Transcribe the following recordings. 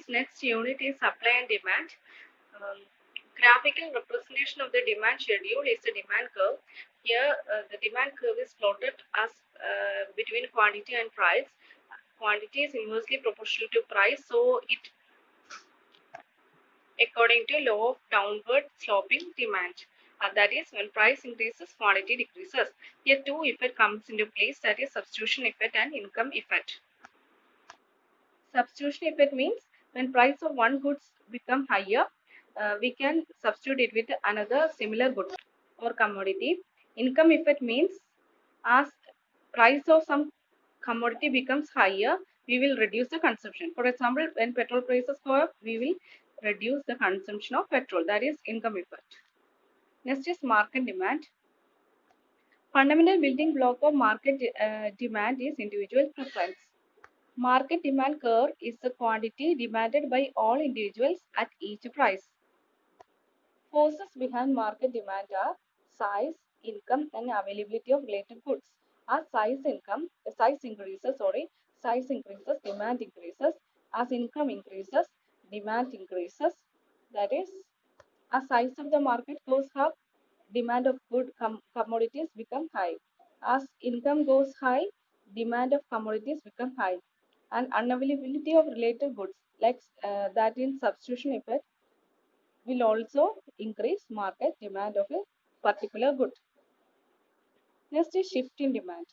next unit is supply and demand. Um, Graphical representation of the demand schedule is the demand curve. Here, the demand curve is plotted as between quantity and price. Quantity is inversely proportional to price, so it according to law of downward sloping demand. That is, when price increases, quantity decreases. Here, two effect comes into place, that is substitution effect and income effect. Substitution effect means when price of one goods become higher, we can substitute it with another similar good or commodity. Income effect means as price of some commodity becomes higher, we will reduce the consumption. For example, when petrol prices go up, we will reduce the consumption of petrol. That is income effect. Next is market demand. Fundamental building block of market demand is individual preference. Market demand curve is the quantity demanded by all individuals at each price. Forces behind market demand are size, income, and availability of related goods. As size increases, demand increases. As income increases, demand increases. That is, as size of the market goes up, demand of good commodities become high. As income goes high, demand of commodities become high. And unavailability of related goods, like that in substitution effect, will also increase market demand of a particular good. Next is shift in demand.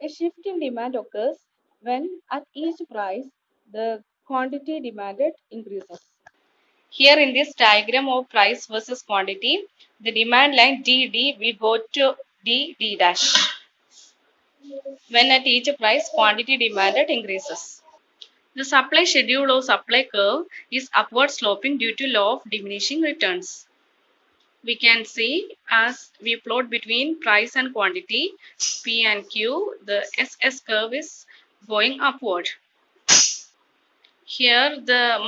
A shift in demand occurs when at each price the quantity demanded increases. Here in this diagram of price versus quantity, the demand line DD will go to DD dash when at each price quantity demanded increases. The supply schedule or supply curve is upward sloping due to law of diminishing returns. We can see as we plot between price and quantity, P and Q, the SS curve is going upward. Here the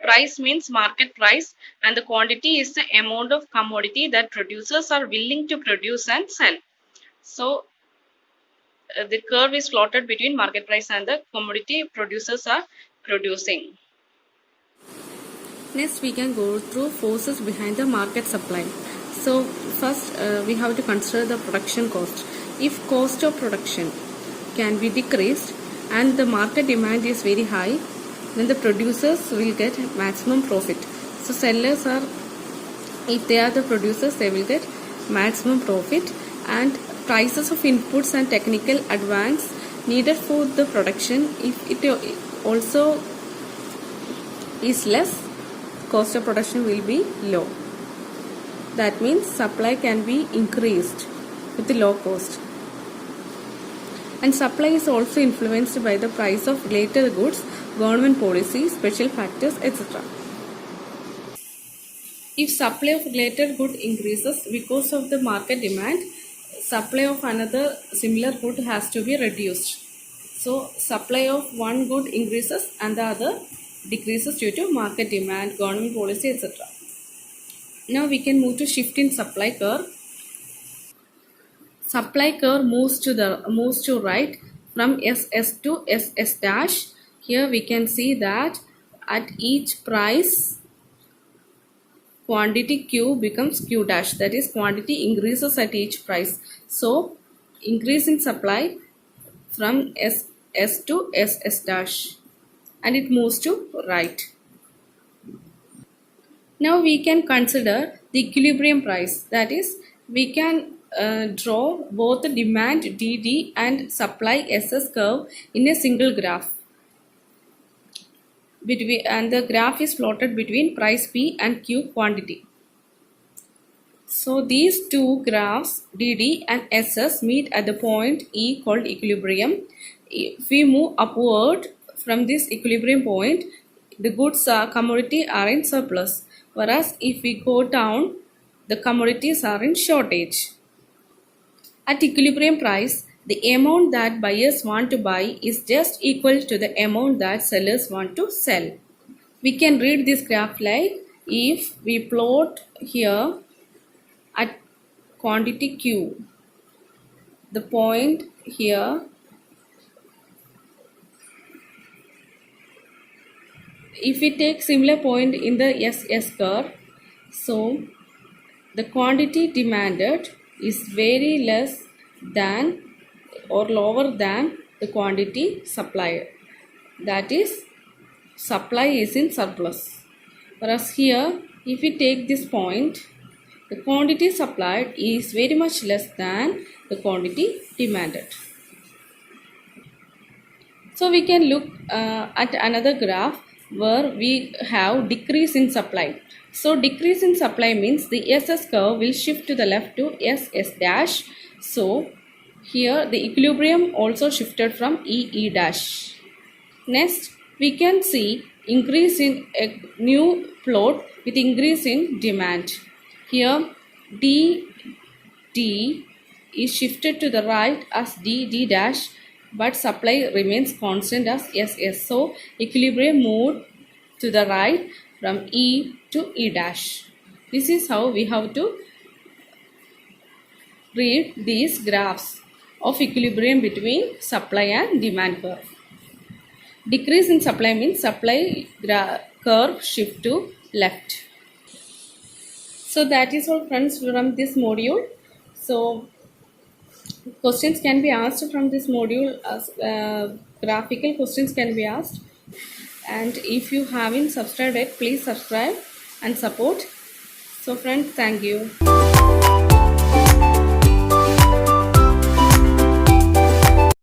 price means market price and the quantity is the amount of commodity that producers are willing to produce and sell. So the curve is plotted between market price and the commodity producers are producing. Next, we can go through forces behind the market supply. So, first we have to consider the production cost. If cost of production can be decreased and the market demand is very high, then the producers will get maximum profit. So, sellers are, if they are the producers, they will get maximum profit, and prices of inputs and technical advance needed for the production, if it also is less, cost of production will be low. That means supply can be increased with the low cost. And supply is also influenced by the price of related goods, government policies, special factors, etc. If supply of related good increases because of the market demand, supply of another similar good has to be reduced. So supply of one good increases and the other decreases due to market demand, government policy, etc. Now we can move to shift in supply curve. Supply curve moves to right from SS to SS dash. Here we can see that at each price quantity Q becomes Q dash, that is quantity increases at each price. So increase in supply from SS to SS dash and it moves to right. Now we can consider the equilibrium price, that is we can draw both the demand DD and supply SS curve in a single graph. And the graph is plotted between price P and Q quantity. So these two graphs DD and SS meet at the point E called equilibrium. If we move upward from this equilibrium point, the goods commodity are in surplus, whereas if we go down, the commodities are in shortage. At equilibrium price, the amount that buyers want to buy is just equal to the amount that sellers want to sell. We can read this graph like, if we plot here at quantity Q, the point here if we take similar point in the SS curve, so the quantity demanded is very less than or lower than the quantity supplied. That is, supply is in surplus. Whereas here, if we take this point, the quantity supplied is very much less than the quantity demanded. So we can look at another graph where we have decrease in supply. So decrease in supply means the SS curve will shift to the left to SS dash. So here the equilibrium also shifted from EE dash. Next, we can see increase in a new plot with increase in demand. Here D is shifted to the right as D dash, but supply remains constant as SS. So equilibrium moved to the right from E to E dash. This is how we have to read these graphs of equilibrium between supply and demand curve. Decrease in supply means supply curve shift to left. So that is all, friends, from this module. So questions can be asked from this module as graphical questions can be asked. And if you haven't subscribed yet, please subscribe and support. So friends, thank you.